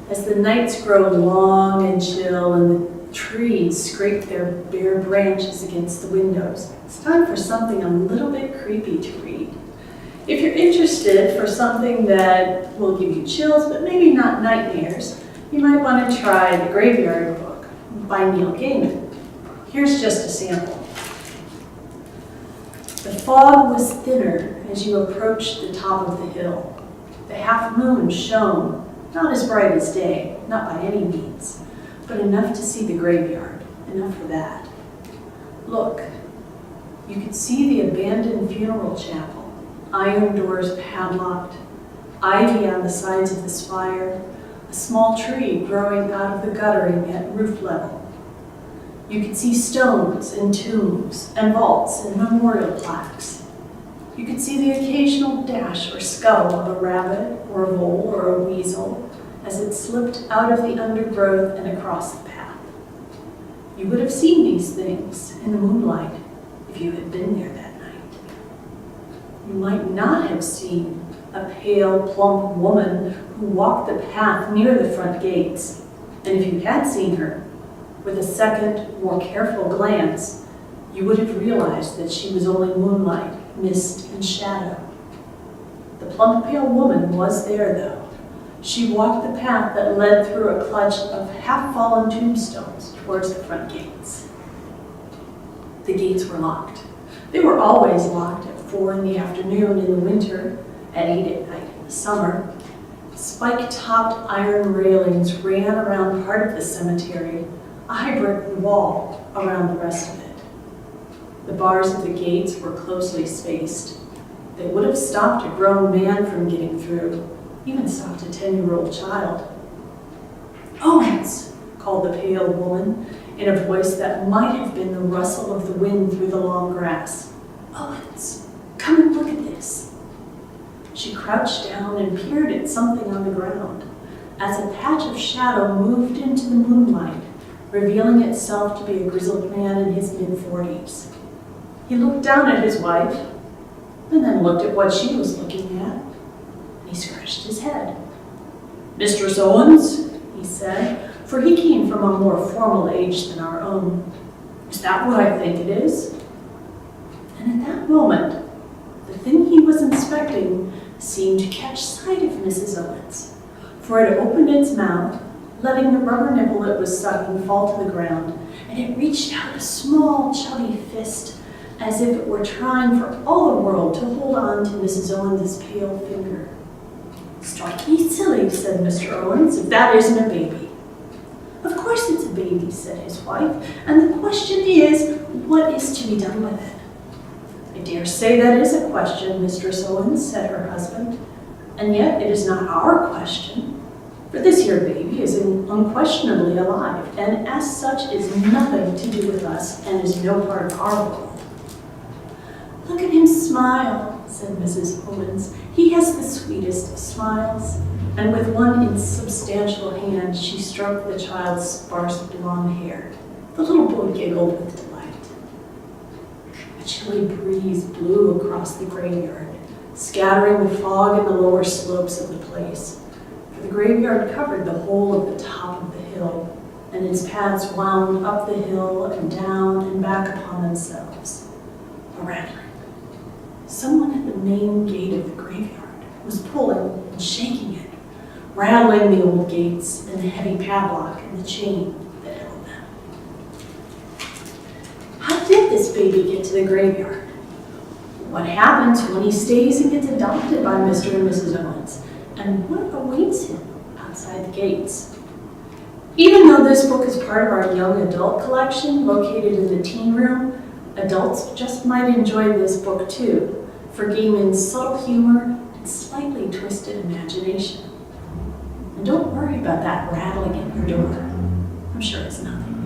As the nights grow long and chill and the trees scrape their bare branches against the windows, it's time for something a little bit creepy to read. If you're interested for something that will give you chills, but maybe not nightmares, you might want to try The Graveyard Book by Neil Gaiman. Here's just a sample. The fog was thinner as you approached the top of the hill. The half moon shone, not as bright as day, not by any means, but enough to see the graveyard, enough for that. Look, you could see the abandoned funeral chapel, iron doors padlocked, ivy on the sides of the spire, a small tree growing out of the guttering at roof level. You could see stones and tombs and vaults and memorial plaques. You could see the occasional dash or scuttle of a rabbit or a vole or a weasel as it slipped out of the undergrowth and across the path. You would have seen these things in the moonlight if you had been there that night. You might not have seen a pale, plump woman who walked the path near the front gates. And if you had seen her, with a second, more careful glance, you would have realized that she was only moonlight, mist, and shadow. The plump, pale woman was there, though. She walked the path that led through a clutch of half-fallen tombstones towards the front gates. The gates were locked. They were always locked at 4 in the afternoon in the winter, at 8 at night in the summer. Spike-topped iron railings ran around part of the cemetery, a high brick wall around the rest of it. The bars of the gates were closely spaced. They would have stopped a grown man from getting through, even stopped a 10-year-old child. "Owens!" called the pale woman in a voice that might have been the rustle of the wind through the long grass. "Owens, come and look at this." She crouched down and peered at something on the ground as a patch of shadow moved into the moonlight, revealing itself to be a grizzled man in his mid-40s. He looked down at his wife, and then looked at what she was looking at, and he scratched his head. "Mistress Owens," he said, for he came from a more formal age than our own, "is that what I think it is?" And at that moment, the thing he was inspecting seemed to catch sight of Mrs. Owens, for it opened its mouth, letting the rubber nipple it was sucking fall to the ground, and it reached out a small, chubby fist as if it were trying for all the world to hold on to Mrs. Owens' pale finger. "Strike me silly," said Mr. Owens, "if that isn't a baby." "Of course it's a baby," said his wife, "and the question is, what is to be done with it?" "I dare say that is a question, Mistress Owens," said her husband, "and yet it is not our question. For this here baby is unquestionably alive, and as such is nothing to do with us and is no part of our world." "Look at him smile," said Mrs. Owens. "He has the sweetest of smiles." And with one insubstantial hand, she stroked the child's sparse blonde hair. The little boy giggled with delight. A chilly breeze blew across the graveyard, scattering the fog in the lower slopes of the place. The graveyard covered the whole of the top of the hill, and its paths wound up the hill and down and back upon themselves. A rattling. Someone at the main gate of the graveyard was pulling and shaking it, rattling the old gates and the heavy padlock and the chain that held them. How did this baby get to the graveyard? What happens when he stays and gets adopted by Mr. and Mrs. Owens? And what awaits him outside the gates? Even though this book is part of our young adult collection located in the teen room, adults just might enjoy this book too, for Gaiman's subtle humor and slightly twisted imagination. And don't worry about that rattling at your door. I'm sure it's nothing.